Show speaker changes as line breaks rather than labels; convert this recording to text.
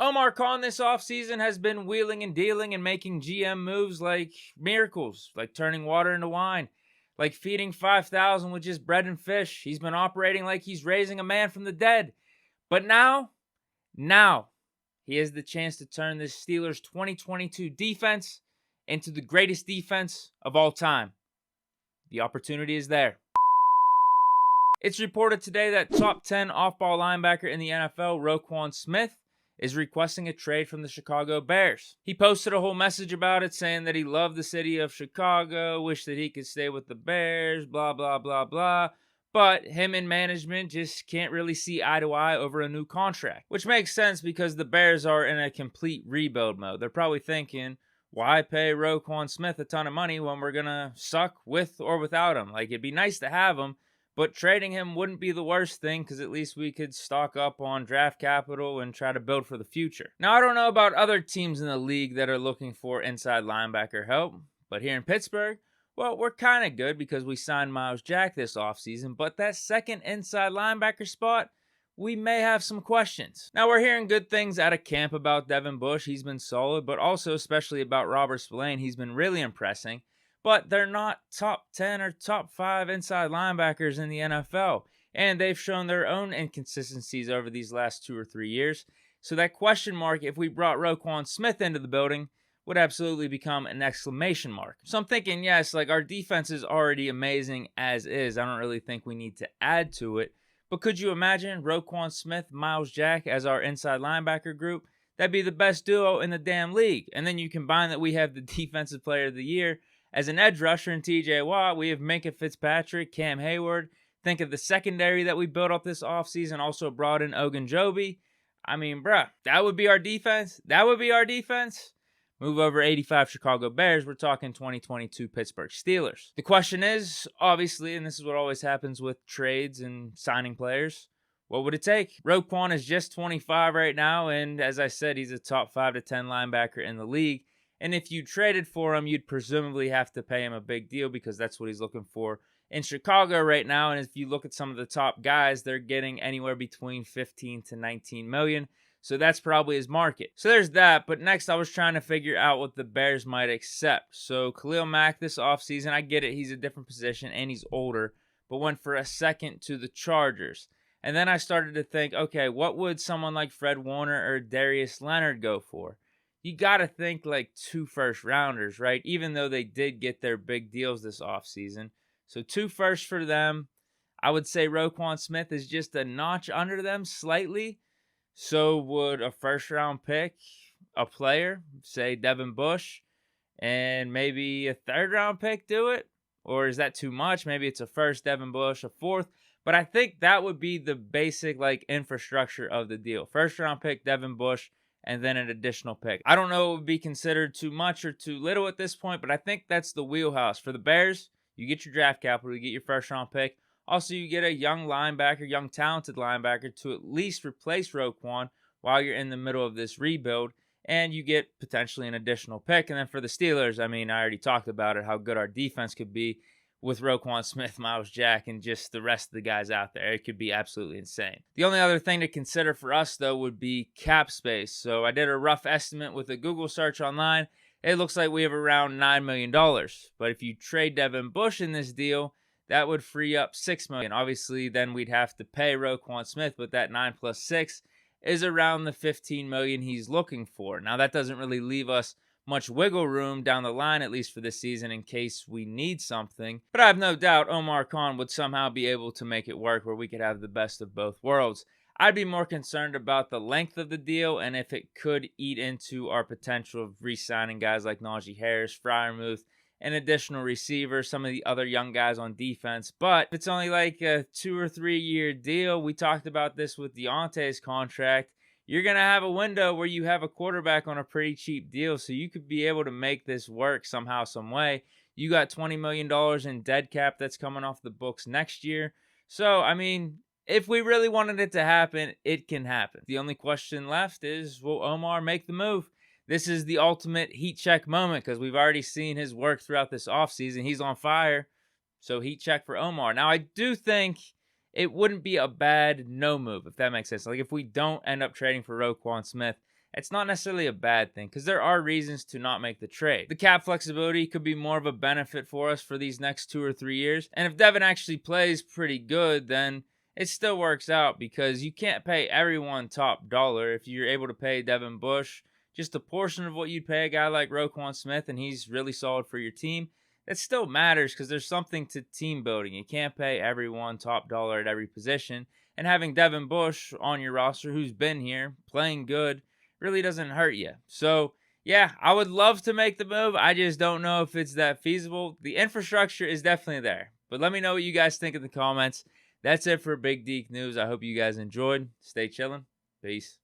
Omar Khan this offseason has been wheeling and dealing and making GM moves like miracles, like turning water into wine, like feeding 5,000 with just bread and fish. He's been operating like he's raising a man from the dead. But now, he has the chance to turn this Steelers 2022 defense into the greatest defense of all time. The opportunity is there. It's reported today that top 10 off-ball linebacker in the NFL, Roquan Smith, is requesting a trade from the Chicago Bears. He posted a whole message about it saying that he loved the city of Chicago, wished that he could stay with the Bears, blah, blah, blah, blah. But him and management just can't really see eye to eye over a new contract, which makes sense because the Bears are in a complete rebuild mode. They're probably thinking, why pay Roquan Smith a ton of money when we're going to suck with or without him? Like, it'd be nice to have him, but trading him wouldn't be the worst thing because at least we could stock up on draft capital and try to build for the future. Now, I don't know about other teams in the league that are looking for inside linebacker help, but here in Pittsburgh, well, we're kind of good because we signed Myles Jack this offseason, but that second inside linebacker spot, we may have some questions. Now, we're hearing good things out of camp about Devin Bush. He's been solid, but also especially about Robert Spillane. He's been really impressing, but they're not top 10 or top 5 inside linebackers in the NFL, and they've shown their own inconsistencies over these last 2 or 3 years. So that question mark, if we brought Roquan Smith into the building, would absolutely become an exclamation mark. So I'm thinking, yes, like our defense is already amazing as is. I don't really think we need to add to it. But could you imagine Roquan Smith, Myles Jack as our inside linebacker group? That'd be the best duo in the damn league. And then you combine that we have the defensive player of the year as an edge rusher in TJ Watt. We have Minkah Fitzpatrick, Cam Hayward. Think of the secondary that we built up this offseason. Also brought in Ogunjobi. I mean, bruh, that would be our defense. That would be our defense. Move over 85 Chicago Bears, we're talking 2022 Pittsburgh Steelers. The question is, obviously, and this is what always happens with trades and signing players, what would it take? Roquan is just 25 right now, and as I said, he's a top 5 to 10 linebacker in the league. And if you traded for him, you'd presumably have to pay him a big deal because that's what he's looking for in Chicago right now. And if you look at some of the top guys, they're getting anywhere between 15 to 19 million. So that's probably his market. So there's that. But next, I was trying to figure out what the Bears might accept. So Khalil Mack this offseason, I get it. He's a different position and he's older, but went for a second to the Chargers. And then I started to think, okay, what would someone like Fred Warner or Darius Leonard go for? You got to think like 2 first-rounders, right? Even though they did get their big deals this offseason. So 2 firsts for them. I would say Roquan Smith is just a notch under them slightly. So would a first-round pick, a player, say Devin Bush, and maybe a third-round pick do it? Or is that too much? Maybe it's a first, Devin Bush, a fourth. But I think that would be the basic like infrastructure of the deal. First-round pick, Devin Bush, and then an additional pick. I don't know what would be considered too much or too little at this point, but I think that's the wheelhouse. For the Bears, you get your draft capital, you get your first-round pick. Also, you get a young linebacker, young talented linebacker to at least replace Roquan while you're in the middle of this rebuild. And you get potentially an additional pick. And then for the Steelers, I mean, I already talked about it, how good our defense could be with Roquan Smith, Myles Jack, and just the rest of the guys out there. It could be absolutely insane. The only other thing to consider for us, though, would be cap space. So I did a rough estimate with a Google search online. It looks like we have around $9 million. But if you trade Devin Bush in this deal, that would free up $6 million. Obviously, then we'd have to pay Roquan Smith, but that 9 plus 6 is around the $15 million he's looking for. Now, that doesn't really leave us much wiggle room down the line, at least for this season, in case we need something. But I have no doubt Omar Khan would somehow be able to make it work where we could have the best of both worlds. I'd be more concerned about the length of the deal and if it could eat into our potential of re-signing guys like Najee Harris, Freiermuth, an additional receiver, some of the other young guys on defense. But if it's only like a 2 or 3 year deal, we talked about this with Deontay's contract, you're going to have a window where you have a quarterback on a pretty cheap deal, so you could be able to make this work somehow, some way. You got $20 million in dead cap that's coming off the books next year. So, I mean, if we really wanted it to happen, it can happen. The only question left is, will Omar make the move? This is the ultimate heat check moment because we've already seen his work throughout this offseason. He's on fire, so heat check for Omar. Now, I do think it wouldn't be a bad no move, if that makes sense. Like, if we don't end up trading for Roquan Smith, it's not necessarily a bad thing because there are reasons to not make the trade. The cap flexibility could be more of a benefit for us for these next 2 or 3 years. And if Devin actually plays pretty good, then it still works out because you can't pay everyone top dollar. If you're able to pay Devin Bush just a portion of what you'd pay a guy like Roquan Smith and he's really solid for your team, it still matters because there's something to team building. You can't pay everyone top dollar at every position. And having Devin Bush on your roster who's been here playing good really doesn't hurt you. So, yeah, I would love to make the move. I just don't know if it's that feasible. The infrastructure is definitely there. But let me know what you guys think in the comments. That's it for Big Deke News. I hope you guys enjoyed. Stay chilling. Peace.